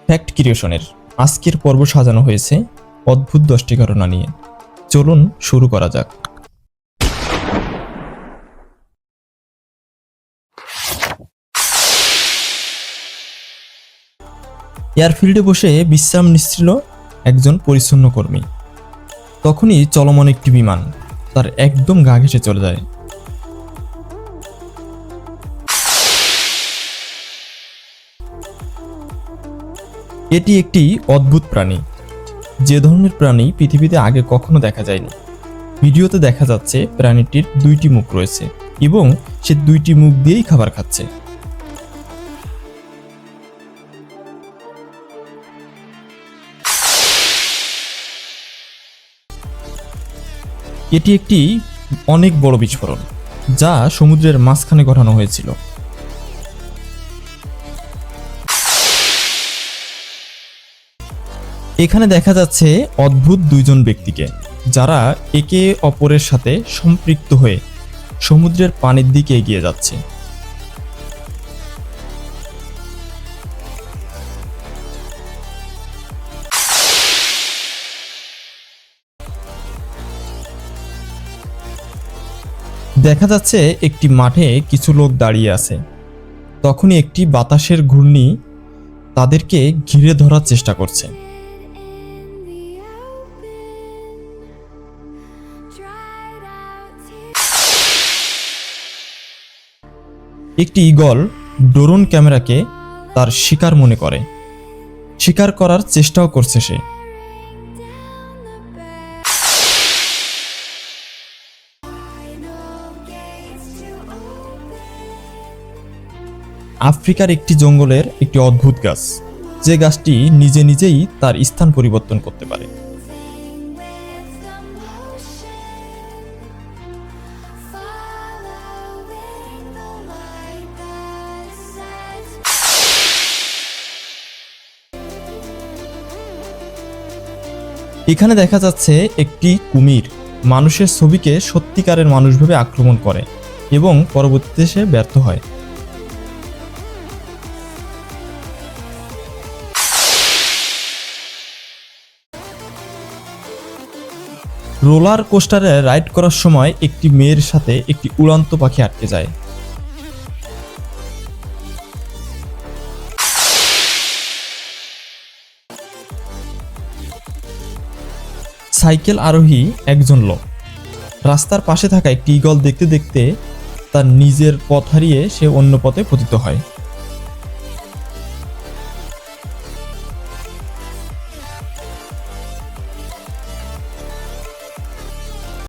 Fact ক্রিয়েশনের আজকের পর্ব সাজানো হয়েছে অদ্ভুত 10টি ঘটনা নিয়ে। চলুন শুরু করা যাক। এয়ারফিল্ডে বসে বিশ্রাম নিচ্ছিল একজন পরিচ্ছন্ন কর্মী। তখনই চলমান একটি বিমান তার একদম গা ঘেঁষে চলে যায়। এটি একটি অদ্ভুত প্রাণী, যে ধরনের প্রাণী পৃথিবীতে আগে কখনো দেখা যায়নি। ভিডিওতে দেখা যাচ্ছে প্রাণীটির 2টি মুখ রয়েছে এবং সে 2টি মুখ দিয়েই খাবার খাচ্ছে। এটি একটি অনেক বড় বিস্ফোরণ, যা সমুদ্রের মাঝখানে ঘটানো হয়েছিল। এখানে দেখা যাচ্ছে অদ্ভুত 2জন ব্যক্তিকে, যারা একে অপরের সাথে সম্পৃক্ত হয়ে সমুদ্রের পানির দিকে এগিয়ে যাচ্ছে। দেখা যাচ্ছে একটি মাঠে কিছু লোক দাঁড়িয়ে আছে। তখনই একটি বাতাসের ঘূর্ণি তাদেরকে ঘিরে ধরার চেষ্টা করছে। একটি ঈগল ড্রোন ক্যামেরাকে তার শিকার মনে করে, শিকার করার চেষ্টাও করছে সে। আফ্রিকার একটি জঙ্গলের একটি অদ্ভুত গাছ, যে গাছটি নিজে নিজেই তার স্থান পরিবর্তন করতে পারে। এখানে দেখা যাচ্ছে একটি কুমির মানুষের ছবিকে সত্যিকারের মানুষ ভেবে আক্রমণ করে এবং পরবর্তীতে সে ব্যর্থ হয়। রোলার কোস্টারে রাইড করার সময় একটি মেয়ের সাথে একটি উড়ন্ত পাখি আটকে যায়। সাইকেল আরোহী একজন লোক রাস্তার পাশে থাকা একটি ঈগল দেখতে দেখতে তার নিজের পথ হারিয়ে সে অন্য পথে পতিত হয়।